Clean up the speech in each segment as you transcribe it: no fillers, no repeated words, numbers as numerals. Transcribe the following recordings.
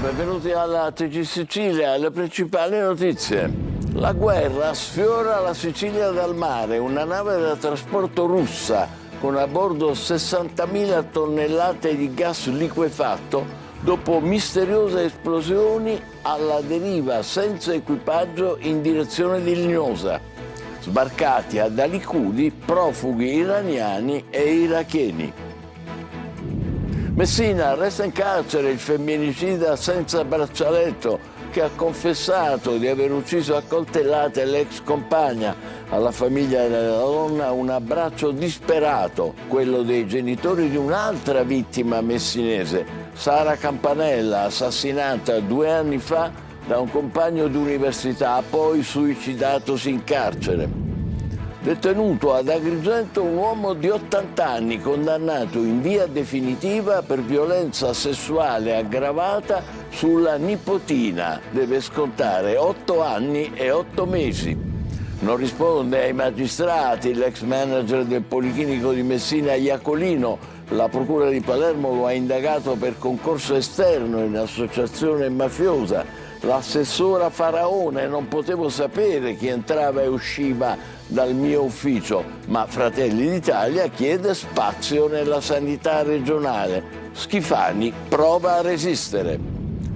benvenuti alla TG Sicilia, le principali notizie. La guerra sfiora la Sicilia dal mare, una nave da trasporto russa con a bordo 60.000 tonnellate di gas liquefatto dopo misteriose esplosioni alla deriva senza equipaggio in direzione di Linosa. Sbarcati ad Alicudi profughi iraniani e iracheni. Messina, resta in carcere il femminicida senza braccialetto che ha confessato di aver ucciso a coltellate l'ex compagna. Alla famiglia della donna un abbraccio disperato, quello dei genitori di un'altra vittima messinese, Sara Campanella, assassinata 2 anni fa da un compagno d'università, poi suicidatosi in carcere. Detenuto ad Agrigento un uomo di 80 anni condannato in via definitiva per violenza sessuale aggravata sulla nipotina. Deve scontare 8 anni e 8 mesi. Non risponde ai magistrati l'ex manager del Policlinico di Messina Iacolino. La Procura di Palermo lo ha indagato per concorso esterno in associazione mafiosa. L'assessora Faraone: non potevo sapere chi entrava e usciva dal mio ufficio, ma Fratelli d'Italia chiede spazio nella sanità regionale. Schifani prova a resistere.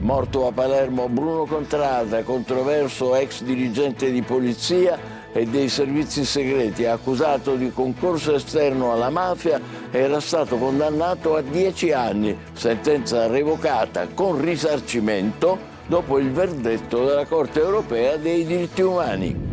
Morto a Palermo Bruno Contrada, controverso ex dirigente di polizia e dei servizi segreti, accusato di concorso esterno alla mafia, era stato condannato a 10 anni, sentenza revocata con risarcimento dopo il verdetto della Corte europea dei diritti umani.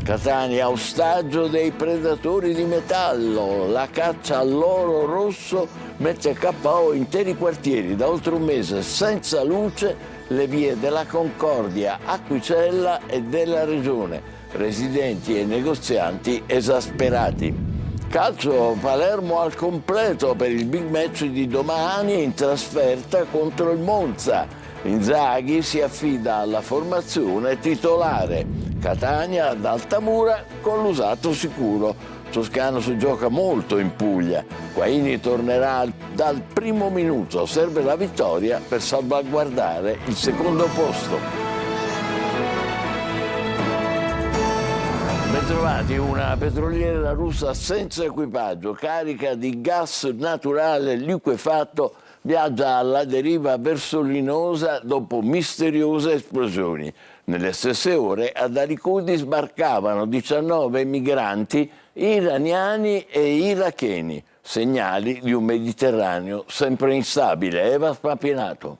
Catania, ostaggio dei predatori di metallo. La caccia all'oro rosso mette a KO interi quartieri da oltre un mese, senza luce le vie della Concordia, Aquicella e della Regione. Residenti e negozianti esasperati. Calcio, Palermo al completo per il big match di domani in trasferta contro il Monza. Inzaghi si affida alla formazione titolare. Catania ad Altamura con l'usato sicuro. Toscano si gioca molto in Puglia. Guaini tornerà dal primo minuto. Serve la vittoria per salvaguardare il secondo posto. Bentrovati. Una petroliera russa senza equipaggio, carica di gas naturale liquefatto, viaggia alla deriva verso Linosa dopo misteriose esplosioni. Nelle stesse ore ad Alicudi sbarcavano 19 migranti iraniani e iracheni, segnali di un Mediterraneo sempre instabile. Eva Spampinato.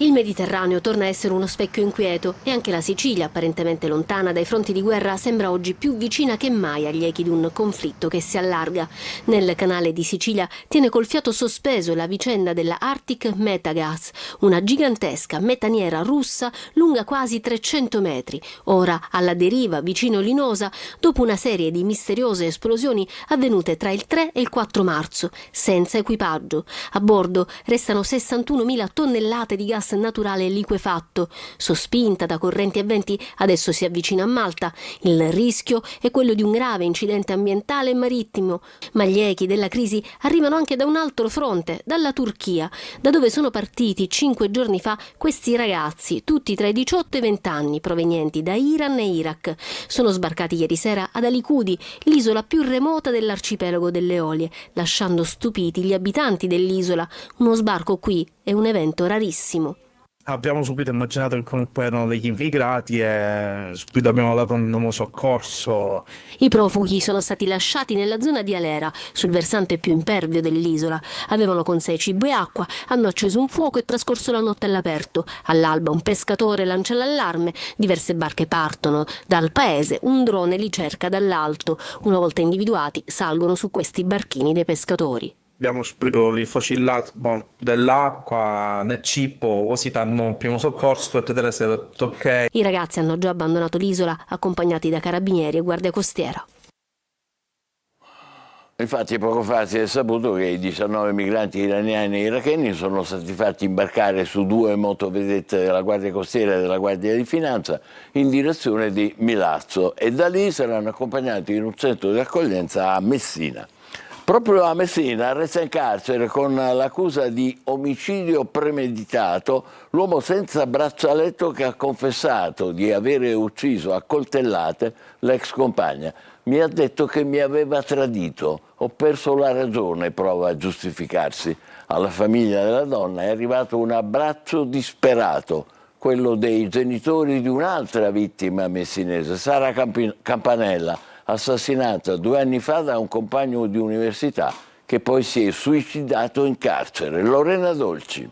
Il Mediterraneo torna a essere uno specchio inquieto e anche la Sicilia, apparentemente lontana dai fronti di guerra, sembra oggi più vicina che mai agli echi di un conflitto che si allarga. Nel canale di Sicilia tiene col fiato sospeso la vicenda della Arctic Metagas, una gigantesca metaniera russa lunga quasi 300 metri, ora alla deriva vicino Linosa dopo una serie di misteriose esplosioni avvenute tra il 3 e il 4 marzo, senza equipaggio. A bordo restano 61.000 tonnellate di gas naturale liquefatto. Sospinta da correnti e venti, adesso si avvicina a Malta. Il rischio è quello di un grave incidente ambientale e marittimo, ma gli echi della crisi arrivano anche da un altro fronte, dalla Turchia, da dove sono partiti 5 giorni fa questi ragazzi, tutti tra i 18 e i 20 anni, provenienti da Iran e Iraq. Sono sbarcati ieri sera ad Alicudi, l'isola più remota dell'arcipelago delle Eolie, lasciando stupiti gli abitanti dell'isola. Uno sbarco qui è un evento rarissimo. Abbiamo subito immaginato che comunque erano degli immigrati e subito abbiamo dato un nuovo soccorso. I profughi sono stati lasciati nella zona di Alera, sul versante più impervio dell'isola. Avevano con sé cibo e acqua, hanno acceso un fuoco e trascorso la notte all'aperto. All'alba un pescatore lancia l'allarme, diverse barche partono dal paese, un drone li cerca dall'alto. Una volta individuati salgono su questi barchini dei pescatori. Abbiamo rifocillato dell'acqua nel cibo, così danno un primo soccorso per vedere se è tutto ok. I ragazzi hanno già abbandonato l'isola, accompagnati da carabinieri e guardia costiera. Infatti poco fa si è saputo che i 19 migranti iraniani e iracheni sono stati fatti imbarcare su 2 motovedette della Guardia Costiera e della Guardia di Finanza in direzione di Milazzo e da lì saranno accompagnati in un centro di accoglienza a Messina. Proprio a Messina resta in carcere con l'accusa di omicidio premeditato l'uomo senza braccialetto che ha confessato di avere ucciso a coltellate l'ex compagna. Mi ha detto che mi aveva tradito, ho perso la ragione, prova a giustificarsi. Alla famiglia della donna è arrivato un abbraccio disperato, quello dei genitori di un'altra vittima messinese, Sara Campanella, assassinata 2 anni fa da un compagno di università che poi si è suicidato in carcere. Lorena Dolci.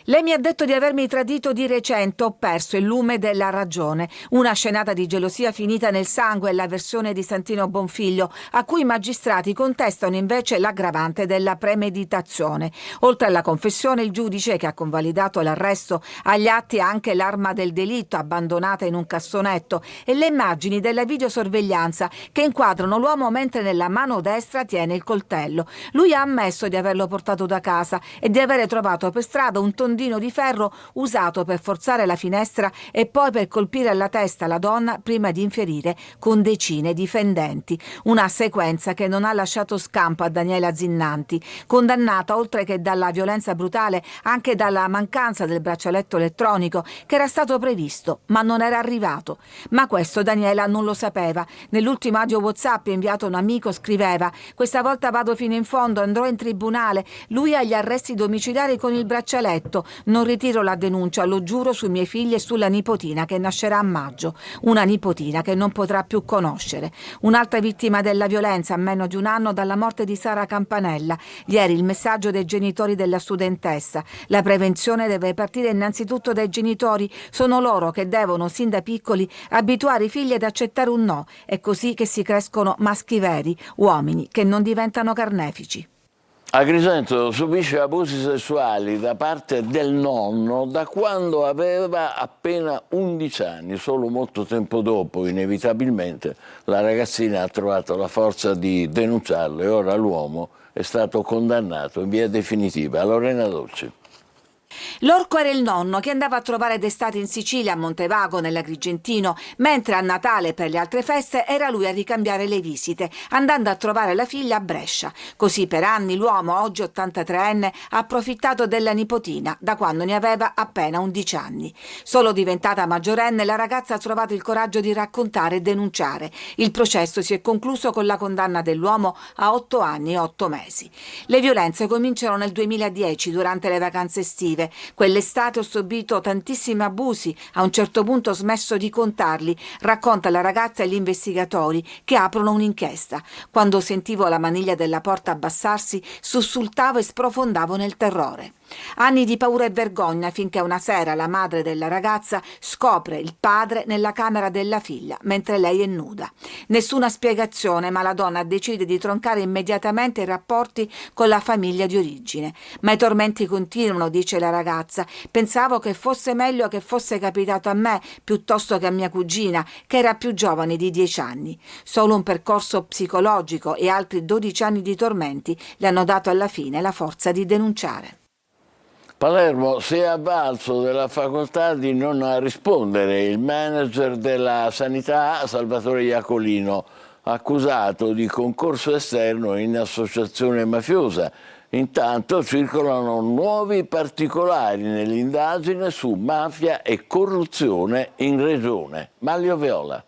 Lei mi ha detto di avermi tradito di recente, ho perso il lume della ragione. Una scenata di gelosia finita nel sangue è la versione di Santino Bonfiglio, a cui i magistrati contestano invece l'aggravante della premeditazione. Oltre alla confessione, il giudice, che ha convalidato l'arresto, agli atti anche l'arma del delitto abbandonata in un cassonetto e le immagini della videosorveglianza che inquadrano l'uomo mentre nella mano destra tiene il coltello. Lui ha ammesso di averlo portato da casa e di avere trovato per strada un tondino di ferro usato per forzare la finestra e poi per colpire alla testa la donna prima di infierire con decine di fendenti. Una sequenza che non ha lasciato scampo a Daniela Zinnanti, condannata oltre che dalla violenza brutale anche dalla mancanza del braccialetto elettronico che era stato previsto ma non era arrivato. Ma questo Daniela non lo sapeva. Nell'ultimo audio WhatsApp inviato a un amico scriveva: questa volta vado fino in fondo, andrò in tribunale, lui ha gli arresti domiciliari con il braccialetto. Non ritiro la denuncia, lo giuro sui miei figli e sulla nipotina che nascerà a maggio. Una nipotina che non potrà più conoscere. Un'altra vittima della violenza a meno di un anno dalla morte di Sara Campanella. Ieri il messaggio dei genitori della studentessa. La prevenzione deve partire innanzitutto dai genitori. Sono loro che devono, sin da piccoli, abituare i figli ad accettare un no. È così che si crescono maschi veri, uomini che non diventano carnefici. Agrigento subisce abusi sessuali da parte del nonno da quando aveva appena 11 anni. Solo molto tempo dopo, inevitabilmente, la ragazzina ha trovato la forza di denunciarlo e ora l'uomo è stato condannato in via definitiva. Lorena Dolci. L'orco era il nonno che andava a trovare d'estate in Sicilia, a Montevago, nell'Agrigentino, mentre a Natale e per le altre feste era lui a ricambiare le visite, andando a trovare la figlia a Brescia. Così per anni l'uomo, oggi 83enne, ha approfittato della nipotina, da quando ne aveva appena 11 anni. Solo diventata maggiorenne, la ragazza ha trovato il coraggio di raccontare e denunciare. Il processo si è concluso con la condanna dell'uomo a 8 anni e 8 mesi. Le violenze cominciano nel 2010, durante le vacanze estive. Quell'estate ho subito tantissimi abusi, a un certo punto ho smesso di contarli, racconta la ragazza agli investigatori che aprono un'inchiesta. Quando sentivo la maniglia della porta abbassarsi, sussultavo e sprofondavo nel terrore. Anni di paura e vergogna finché una sera la madre della ragazza scopre il padre nella camera della figlia mentre lei è nuda. Nessuna spiegazione, ma la donna decide di troncare immediatamente i rapporti con la famiglia di origine. Ma i tormenti continuano, dice la ragazza. Pensavo che fosse meglio che fosse capitato a me piuttosto che a mia cugina, che era più giovane di 10 anni. Solo un percorso psicologico e altri 12 anni di tormenti le hanno dato alla fine la forza di denunciare. Palermo si è avvalso della facoltà di non rispondere il manager della sanità Salvatore Iacolino, accusato di concorso esterno in associazione mafiosa. Intanto circolano nuovi particolari nell'indagine su mafia e corruzione in regione. Maglio Viola.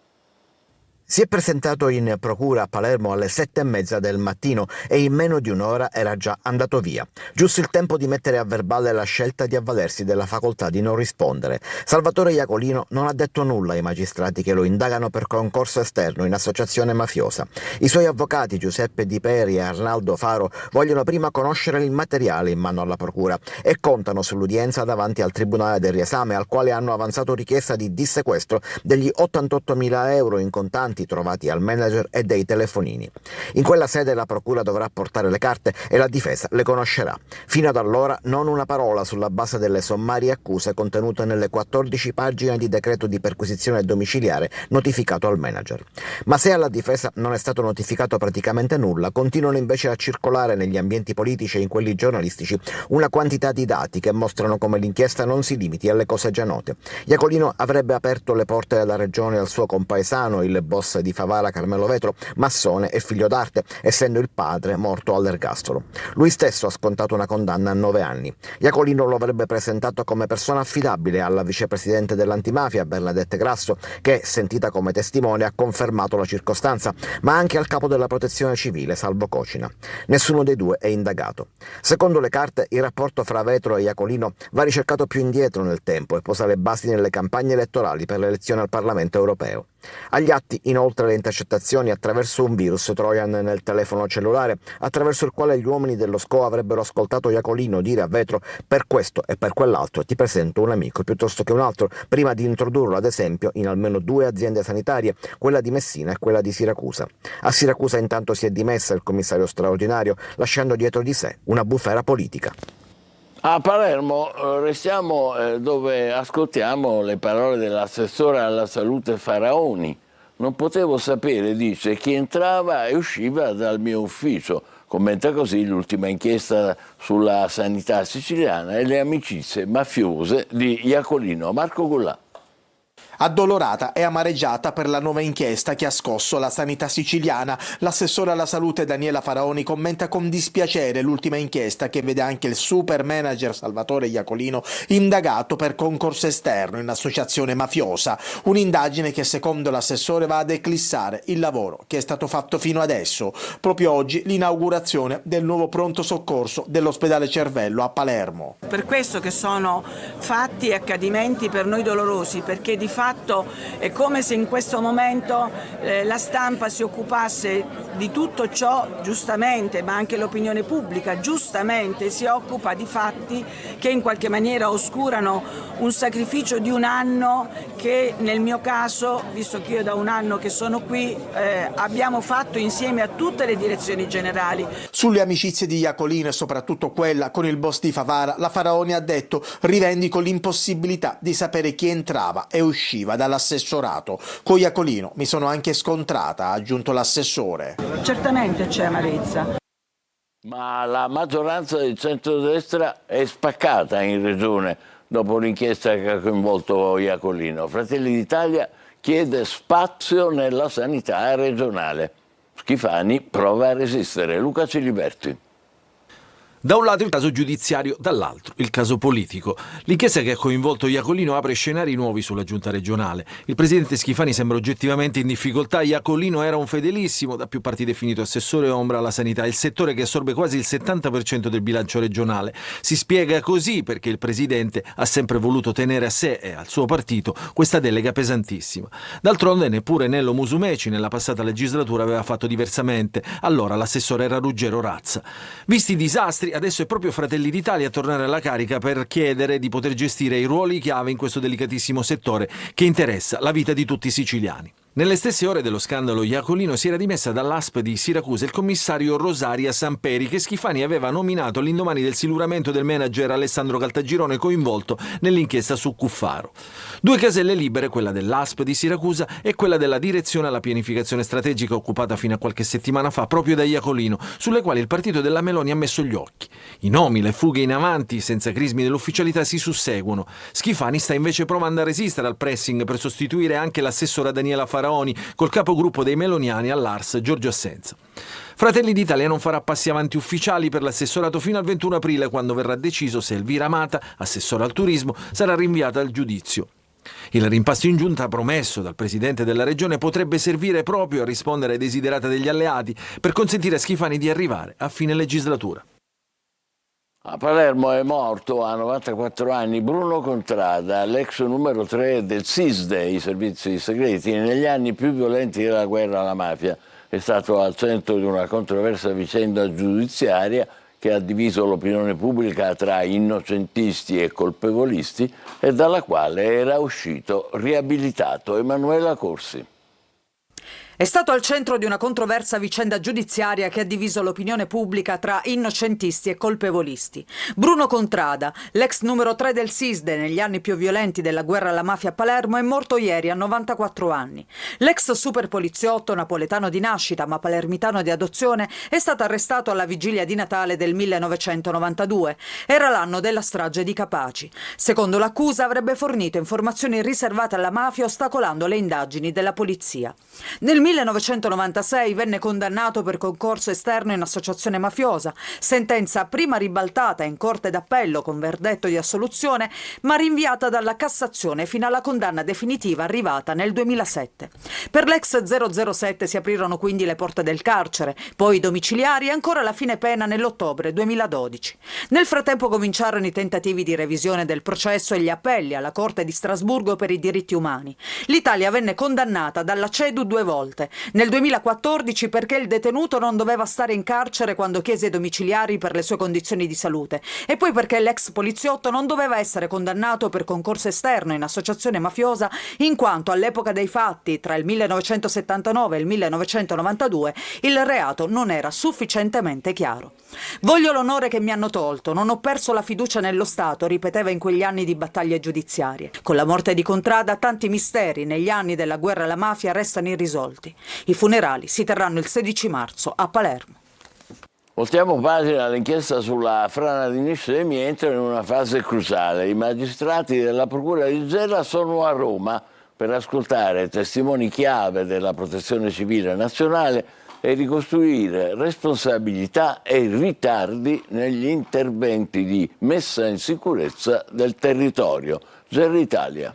Si è presentato in procura a Palermo alle 7:30 del mattino e in meno di un'ora era già andato via. Giusto il tempo di mettere a verbale la scelta di avvalersi della facoltà di non rispondere. Salvatore Iacolino non ha detto nulla ai magistrati che lo indagano per concorso esterno in associazione mafiosa. I suoi avvocati Giuseppe Di Peri e Arnaldo Faro vogliono prima conoscere il materiale in mano alla procura e contano sull'udienza davanti al Tribunale del Riesame, al quale hanno avanzato richiesta di dissequestro degli 88.000 euro in contanti trovati al manager e dei telefonini. In quella sede la procura dovrà portare le carte e la difesa le conoscerà. Fino ad allora non una parola sulla base delle sommarie accuse contenute nelle 14 pagine di decreto di perquisizione domiciliare notificato al manager. Ma se alla difesa non è stato notificato praticamente nulla, continuano invece a circolare negli ambienti politici e in quelli giornalistici una quantità di dati che mostrano come l'inchiesta non si limiti alle cose già note. Iacolino avrebbe aperto le porte della regione al suo compaesano, il boss boss di Favara Carmelo Vetro, massone e figlio d'arte, essendo il padre morto all'ergastolo. Lui stesso ha scontato una condanna a 9 anni. Iacolino lo avrebbe presentato come persona affidabile alla vicepresidente dell'antimafia Bernadette Grasso, che, sentita come testimone, ha confermato la circostanza, ma anche al capo della protezione civile Salvo Cocina. Nessuno dei due è indagato. Secondo le carte, il rapporto fra Vetro e Iacolino va ricercato più indietro nel tempo e posa le basi nelle campagne elettorali per le elezioni al Parlamento europeo. Agli atti, inoltre, le intercettazioni attraverso un virus Trojan nel telefono cellulare, attraverso il quale gli uomini dello SCO avrebbero ascoltato Iacolino dire a Vetro: per questo e per quell'altro ti presento un amico piuttosto che un altro, prima di introdurlo ad esempio in almeno 2 aziende sanitarie, quella di Messina e quella di Siracusa. A Siracusa intanto si è dimessa il commissario straordinario, lasciando dietro di sé una bufera politica. A Palermo restiamo dove ascoltiamo le parole dell'assessore alla salute Faraoni. Non potevo sapere, dice, chi entrava e usciva dal mio ufficio. Commenta così l'ultima inchiesta sulla sanità siciliana e le amicizie mafiose di Iacolino. Marco Gullà. Addolorata e amareggiata per la nuova inchiesta che ha scosso la sanità siciliana, l'assessore alla salute Daniela Faraoni commenta con dispiacere l'ultima inchiesta che vede anche il super manager Salvatore Iacolino indagato per concorso esterno in associazione mafiosa, un'indagine che secondo l'assessore va ad eclissare il lavoro che è stato fatto fino adesso. Proprio oggi l'inaugurazione del nuovo pronto soccorso dell'ospedale Cervello a Palermo. Per questo che sono fatti e accadimenti per noi dolorosi, perché di fatto è come se in questo momento la stampa si occupasse di tutto ciò, giustamente, ma anche l'opinione pubblica giustamente si occupa di fatti che in qualche maniera oscurano un sacrificio di un anno che nel mio caso, visto che io da un anno che sono qui, abbiamo fatto insieme a tutte le direzioni generali. Sulle amicizie di Iacolino e soprattutto quella con il boss di Favara, la Faraoni ha detto: rivendico l'impossibilità di sapere chi entrava e usciva dall'assessorato. Con Iacolino mi sono anche scontrata, ha aggiunto l'assessore. Certamente c'è amarezza. Ma la maggioranza del centrodestra è spaccata in regione dopo l'inchiesta che ha coinvolto Iacolino. Fratelli d'Italia chiede spazio nella sanità regionale. Schifani prova a resistere. Luca Ciliberti. Da un lato il caso giudiziario, dall'altro il caso politico. L'inchiesta che ha coinvolto Iacolino apre scenari nuovi sulla giunta regionale. Il presidente Schifani sembra oggettivamente in difficoltà. Iacolino era un fedelissimo, da più parti definito assessore ombra alla sanità, il settore che assorbe quasi il 70% del bilancio regionale. Si spiega così perché il presidente ha sempre voluto tenere a sé e al suo partito questa delega pesantissima. D'altronde neppure Nello Musumeci nella passata legislatura aveva fatto diversamente. Allora l'assessore era Ruggero Razza. Visti i disastri, adesso è proprio Fratelli d'Italia a tornare alla carica per chiedere di poter gestire i ruoli chiave in questo delicatissimo settore che interessa la vita di tutti i siciliani. Nelle stesse ore dello scandalo Iacolino si era dimessa dall'ASP di Siracusa il commissario Rosaria Samperi, che Schifani aveva nominato all'indomani del siluramento del manager Alessandro Caltagirone coinvolto nell'inchiesta su Cuffaro. 2 caselle libere, quella dell'ASP di Siracusa e quella della direzione alla pianificazione strategica occupata fino a qualche settimana fa proprio da Iacolino, sulle quali il partito della Meloni ha messo gli occhi. I nomi, le fughe in avanti senza crismi dell'ufficialità si susseguono. Schifani sta invece provando a resistere al pressing per sostituire anche l'assessora Daniela Faraoni col capogruppo dei meloniani all'Ars Giorgio Assenza. Fratelli d'Italia non farà passi avanti ufficiali per l'assessorato fino al 21 aprile, quando verrà deciso se Elvira Amata, assessora al turismo, sarà rinviata al giudizio. Il rimpasto in giunta promesso dal presidente della regione potrebbe servire proprio a rispondere ai desiderata degli alleati per consentire a Schifani di arrivare a fine legislatura. A Palermo è morto a 94 anni Bruno Contrada, l'ex numero 3 del SISDE, i servizi segreti, negli anni più violenti della guerra alla mafia. È stato al centro di una controversa vicenda giudiziaria che ha diviso l'opinione pubblica tra innocentisti e colpevolisti e dalla quale era uscito riabilitato. Emanuela Corsi. È stato al centro di una controversa vicenda giudiziaria che ha diviso l'opinione pubblica tra innocentisti e colpevolisti. Bruno Contrada, l'ex numero 3 del SISDE negli anni più violenti della guerra alla mafia a Palermo, è morto ieri a 94 anni. L'ex super poliziotto, napoletano di nascita ma palermitano di adozione, è stato arrestato alla vigilia di Natale del 1992. Era l'anno della strage di Capaci. Secondo l'accusa avrebbe fornito informazioni riservate alla mafia ostacolando le indagini della polizia. Nel 1996 venne condannato per concorso esterno in associazione mafiosa, sentenza prima ribaltata in Corte d'Appello con verdetto di assoluzione, ma rinviata dalla Cassazione fino alla condanna definitiva arrivata nel 2007. Per l'ex 007 si aprirono quindi le porte del carcere, poi i domiciliari e ancora la fine pena nell'ottobre 2012. Nel frattempo cominciarono i tentativi di revisione del processo e gli appelli alla Corte di Strasburgo per i diritti umani. L'Italia venne condannata dalla CEDU 2 volte. Nel 2014 perché il detenuto non doveva stare in carcere quando chiese i domiciliari per le sue condizioni di salute e poi perché l'ex poliziotto non doveva essere condannato per concorso esterno in associazione mafiosa in quanto all'epoca dei fatti, tra il 1979 e il 1992, il reato non era sufficientemente chiaro. Voglio l'onore che mi hanno tolto, non ho perso la fiducia nello Stato, ripeteva in quegli anni di battaglie giudiziarie. Con la morte di Contrada tanti misteri negli anni della guerra alla mafia restano irrisolti. I funerali si terranno il 16 marzo a Palermo. Voltiamo pagina. L'inchiesta sulla frana di Niscemi entra in una fase cruciale. I magistrati della Procura di Gela sono a Roma per ascoltare testimoni chiave della Protezione Civile Nazionale e ricostruire responsabilità e ritardi negli interventi di messa in sicurezza del territorio. Gerry Italia.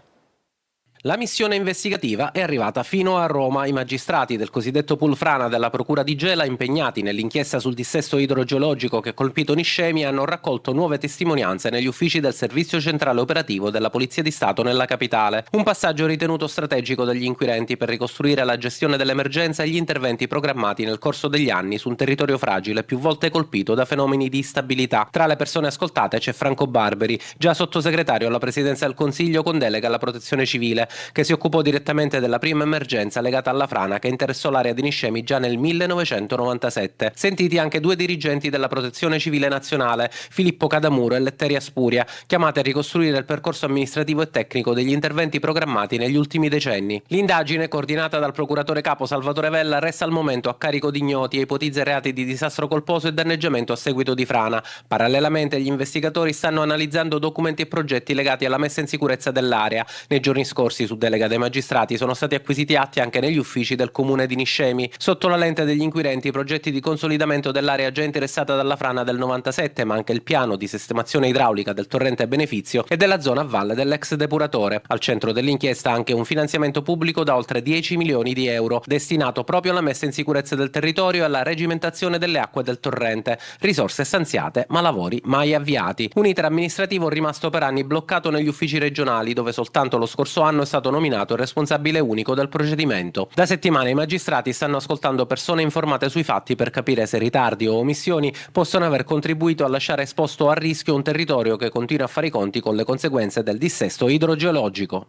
La missione investigativa è arrivata fino a Roma. I magistrati del cosiddetto pool frana della Procura di Gela, impegnati nell'inchiesta sul dissesto idrogeologico che ha colpito Niscemi, hanno raccolto nuove testimonianze negli uffici del Servizio Centrale Operativo della Polizia di Stato nella capitale. Un passaggio ritenuto strategico dagli inquirenti per ricostruire la gestione dell'emergenza e gli interventi programmati nel corso degli anni su un territorio fragile più volte colpito da fenomeni di instabilità. Tra le persone ascoltate c'è Franco Barberi, già sottosegretario alla Presidenza del Consiglio con delega alla Protezione Civile, che si occupò direttamente della prima emergenza legata alla frana che interessò l'area di Niscemi già nel 1997. Sentiti anche due dirigenti della Protezione Civile Nazionale, Filippo Cadamuro e Letteria Spuria, chiamati a ricostruire il percorso amministrativo e tecnico degli interventi programmati negli ultimi decenni. L'indagine, coordinata dal procuratore capo Salvatore Vella, resta al momento a carico di ignoti e ipotizza reati di disastro colposo e danneggiamento a seguito di frana. Parallelamente gli investigatori stanno analizzando documenti e progetti legati alla messa in sicurezza dell'area. Nei giorni scorsi, su delega dei magistrati, sono stati acquisiti atti anche negli uffici del comune di Niscemi. Sotto la lente degli inquirenti i progetti di consolidamento dell'area già interessata dalla frana del 97, ma anche il piano di sistemazione idraulica del torrente Benefizio e della zona a valle dell'ex depuratore. Al centro dell'inchiesta anche un finanziamento pubblico da oltre 10 milioni di euro, destinato proprio alla messa in sicurezza del territorio e alla regimentazione delle acque del torrente. Risorse stanziate, ma lavori mai avviati. Un iter amministrativo rimasto per anni bloccato negli uffici regionali, dove soltanto lo scorso anno è stato nominato il responsabile unico del procedimento. Da settimane i magistrati stanno ascoltando persone informate sui fatti per capire se ritardi o omissioni possono aver contribuito a lasciare esposto a rischio un territorio che continua a fare i conti con le conseguenze del dissesto idrogeologico.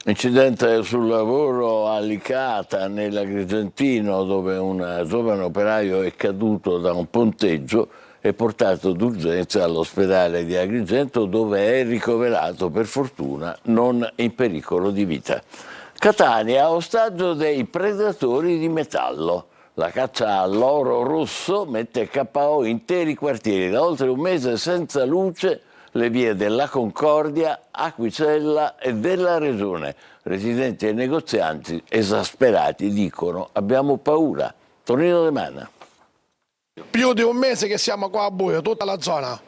Incidente sul lavoro a Licata, nell'Agrigentino, dove un giovane operaio è caduto da un ponteggio e portato d'urgenza all'ospedale di Agrigento, dove è ricoverato, per fortuna non in pericolo di vita. Catania, ostaggio dei predatori di metallo. La caccia all'oro rosso mette KO interi quartieri, da oltre un mese senza luce le vie della Concordia, Aquicella e della Regione. Residenti e negozianti esasperati dicono: abbiamo paura. Tonino De Mana. Più di un mese che siamo qua a buio, tutta la zona.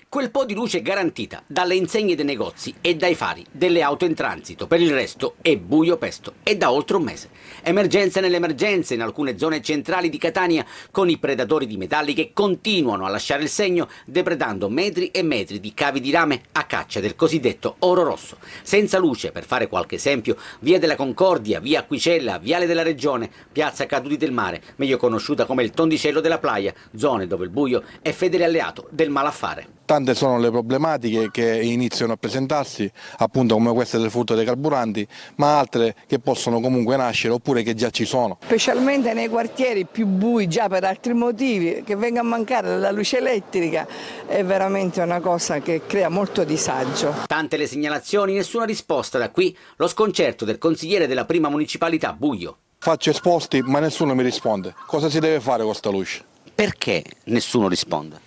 Quel po' di luce garantita dalle insegne dei negozi e dai fari delle auto in transito. Per il resto è buio pesto e da oltre un mese. Emergenze nelle emergenze in alcune zone centrali di Catania, con i predatori di metalli che continuano a lasciare il segno, depredando metri e metri di cavi di rame a caccia del cosiddetto oro rosso. Senza luce, per fare qualche esempio, via della Concordia, via Aquicella, viale della Regione, piazza Caduti del Mare, meglio conosciuta come il Tondicello della Playa, zone dove il buio è fedele alleato del malaffare. Tante sono le problematiche che iniziano a presentarsi, appunto come queste del furto dei carburanti, ma altre che possono comunque nascere oppure che già ci sono. Specialmente nei quartieri più bui, già per altri motivi, che venga a mancare la luce elettrica è veramente una cosa che crea molto disagio. Tante le segnalazioni, nessuna risposta. Da qui lo sconcerto del consigliere della prima municipalità Buio. Faccio esposti ma nessuno mi risponde. Cosa si deve fare con questa luce? Perché nessuno risponde?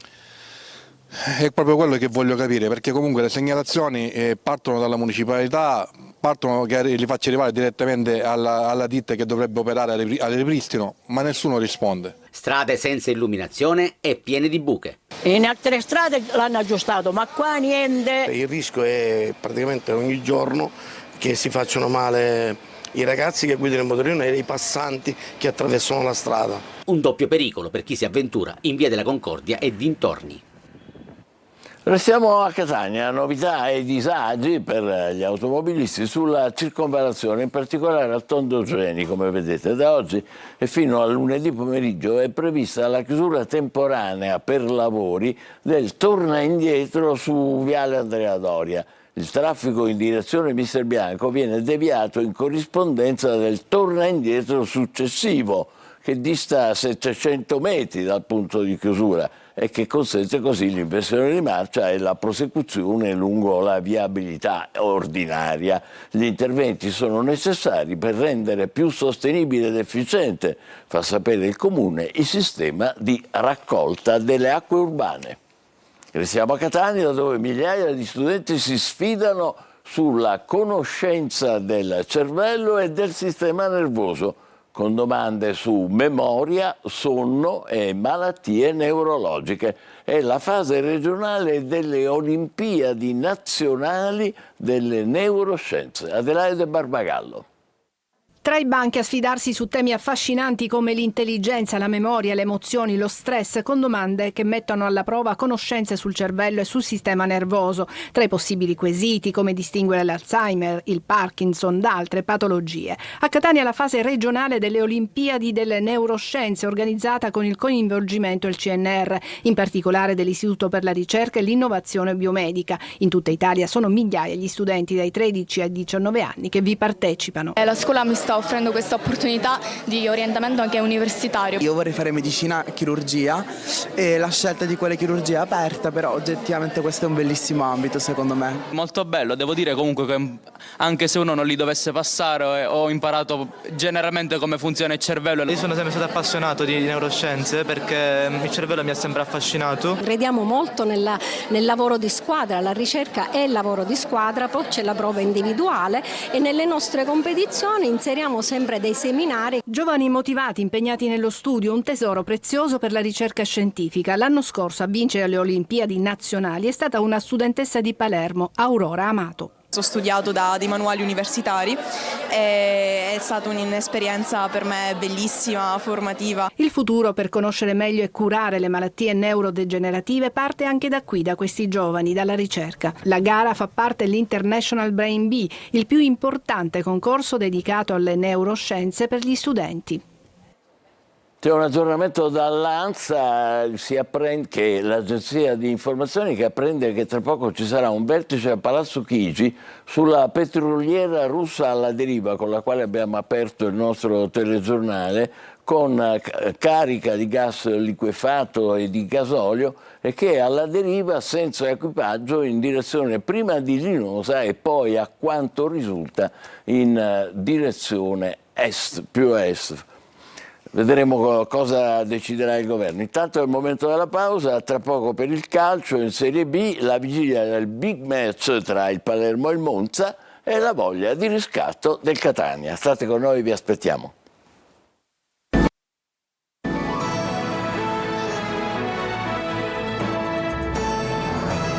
È proprio quello che voglio capire, perché comunque le segnalazioni partono dalla municipalità, partono che li faccio arrivare direttamente alla ditta che dovrebbe operare al ripristino, ma nessuno risponde. Strade senza illuminazione e piene di buche. In altre strade l'hanno aggiustato, ma qua niente. Il rischio è praticamente ogni giorno che si facciano male i ragazzi che guidano il motorino e i passanti che attraversano la strada. Un doppio pericolo per chi si avventura in via della Concordia e dintorni. Restiamo a Catania, novità e disagi per gli automobilisti sulla circonvallazione, in particolare al Tondo Geni, come vedete. Da oggi e fino a lunedì pomeriggio è prevista la chiusura temporanea per lavori del torna indietro su Viale Andrea Doria. Il traffico in direzione Mister Bianco viene deviato in corrispondenza del torna indietro successivo, che dista 700 metri dal punto di chiusura e che consente così l'inversione di marcia e la prosecuzione lungo la viabilità ordinaria. Gli interventi sono necessari per rendere più sostenibile ed efficiente, fa sapere il Comune, il sistema di raccolta delle acque urbane. Restiamo a Catania, dove migliaia di studenti si sfidano sulla conoscenza del cervello e del sistema nervoso, con domande su memoria, sonno e malattie neurologiche. È la fase regionale delle Olimpiadi nazionali delle neuroscienze. Adelaide Barbagallo. Tra i banchi a sfidarsi su temi affascinanti come l'intelligenza, la memoria, le emozioni, lo stress, con domande che mettono alla prova conoscenze sul cervello e sul sistema nervoso. Tra i possibili quesiti, come distinguere l'Alzheimer, il Parkinson da altre patologie. A Catania la fase regionale delle Olimpiadi delle neuroscienze, organizzata con il coinvolgimento del CNR, in particolare dell'Istituto per la ricerca e l'innovazione biomedica. In tutta Italia sono migliaia gli studenti dai 13 ai 19 anni che vi partecipano. La scuola mi sta offrendo questa opportunità di orientamento anche universitario. Io vorrei fare medicina, chirurgia, e la scelta di quale chirurgia è aperta, però oggettivamente questo è un bellissimo ambito secondo me. Molto bello, devo dire comunque che anche se uno non li dovesse passare ho imparato generalmente come funziona il cervello. Io sono sempre stato appassionato di neuroscienze perché il cervello mi ha sempre affascinato. Crediamo molto nel lavoro di squadra, la ricerca è il lavoro di squadra, poi c'è la prova individuale e nelle nostre competizioni inseriamo sempre dei seminari. Giovani motivati, impegnati nello studio, un tesoro prezioso per la ricerca scientifica. L'anno scorso a vincere le Olimpiadi nazionali è stata una studentessa di Palermo, Aurora Amato. Ho studiato da dei manuali universitari e è stata un'esperienza per me bellissima, formativa. Il futuro per conoscere meglio e curare le malattie neurodegenerative parte anche da qui, da questi giovani, dalla ricerca. La gara fa parte dell'International Brain Bee, il più importante concorso dedicato alle neuroscienze per gli studenti. C'è un aggiornamento dall'ANSA, si apprende che l'agenzia di informazioni che apprende che tra poco ci sarà un vertice a Palazzo Chigi sulla petroliera russa alla deriva con la quale abbiamo aperto il nostro telegiornale, con carica di gas liquefatto e di gasolio, e che è alla deriva senza equipaggio in direzione prima di Linosa e poi, a quanto risulta, in direzione est, più a est. Vedremo cosa deciderà il governo. Intanto è il momento della pausa, tra poco per il calcio in Serie B, la vigilia del big match tra il Palermo e il Monza e la voglia di riscatto del Catania. State con noi, vi aspettiamo.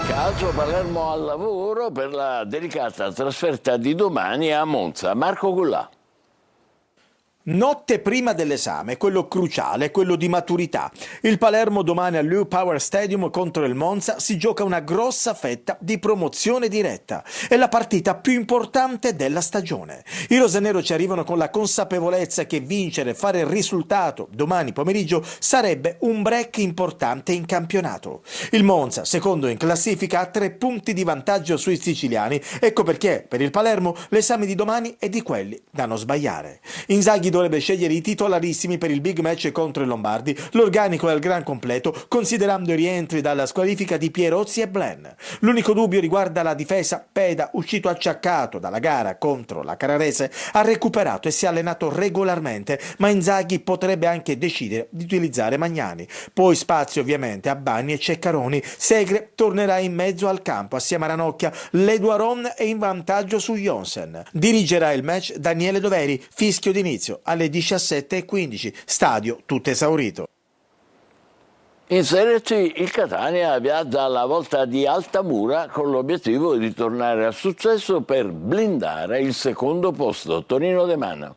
Calcio, Palermo al lavoro per la delicata trasferta di domani a Monza. Marco Gullà. Notte prima dell'esame, quello cruciale, quello di maturità. Il Palermo domani all'U Power Stadium contro il Monza si gioca una grossa fetta di promozione diretta. È la partita più importante della stagione. I rosanero ci arrivano con la consapevolezza che vincere, fare il risultato domani pomeriggio sarebbe un break importante in campionato. Il Monza, secondo in classifica, ha 3 punti di vantaggio sui siciliani. Ecco perché per il Palermo l'esame di domani è di quelli da non sbagliare. Inzaghi dovrebbe scegliere i titolarissimi per il big match contro i Lombardi. L'organico è al gran completo, considerando i rientri dalla squalifica di Pierozzi e Blen. L'unico dubbio riguarda la difesa. Peda, uscito acciaccato dalla gara contro la Carrarese, ha recuperato e si è allenato regolarmente, ma Inzaghi potrebbe anche decidere di utilizzare Magnani. Poi spazio ovviamente a Bagni e Ceccaroni. Segre tornerà in mezzo al campo assieme a Ranocchia. L'Eduaron è in vantaggio su Jonsen. Dirigerà il match Daniele Doveri. Fischio d'inizio alle 17:15, stadio tutto esaurito. In Serie C il Catania viaggia alla volta di Altamura con l'obiettivo di tornare al successo per blindare il secondo posto. Tonino De Mana.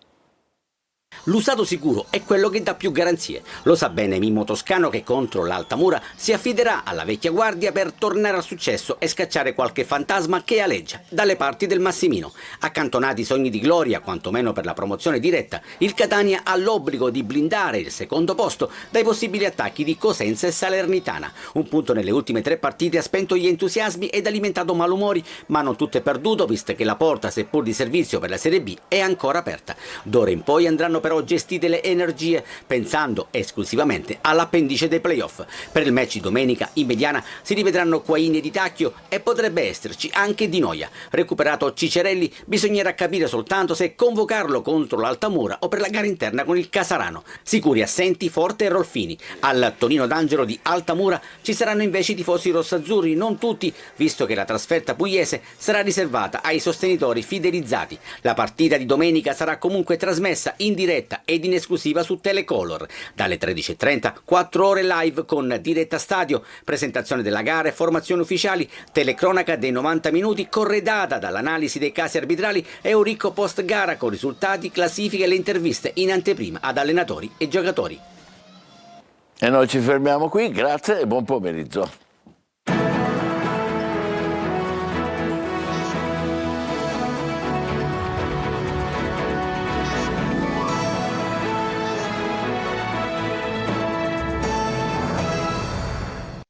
L'usato sicuro è quello che dà più garanzie. Lo sa bene Mimmo Toscano che contro l'Altamura si affiderà alla vecchia guardia per tornare al successo e scacciare qualche fantasma che aleggia dalle parti del Massimino. Accantonati i sogni di gloria, quantomeno per la promozione diretta, il Catania ha l'obbligo di blindare il secondo posto dai possibili attacchi di Cosenza e Salernitana. Un punto nelle ultime 3 partite ha spento gli entusiasmi ed alimentato malumori, ma non tutto è perduto, visto che la porta, seppur di servizio per la Serie B, è ancora aperta. D'ora in poi andranno però gestite le energie pensando esclusivamente all'appendice dei playoff. Per il match di domenica in mediana si rivedranno Quaini e Di Tacchio e potrebbe esserci anche Di Noia. Recuperato Cicerelli, bisognerà capire soltanto se convocarlo contro l'Altamura o per la gara interna con il Casarano. Sicuri assenti Forte e Rolfini. Al Tonino d'Angelo di Altamura ci saranno invece i tifosi rossazzurri, non tutti, visto che la trasferta pugliese sarà riservata ai sostenitori fidelizzati. La partita di domenica sarà comunque trasmessa in diretta ed in esclusiva su Telecolor. Dalle 13:30, 4 ore live con diretta stadio, presentazione della gara e formazioni ufficiali, telecronaca dei 90 minuti corredata dall'analisi dei casi arbitrali e un ricco post gara con risultati, classifiche e le interviste in anteprima ad allenatori e giocatori. E noi ci fermiamo qui, grazie e buon pomeriggio.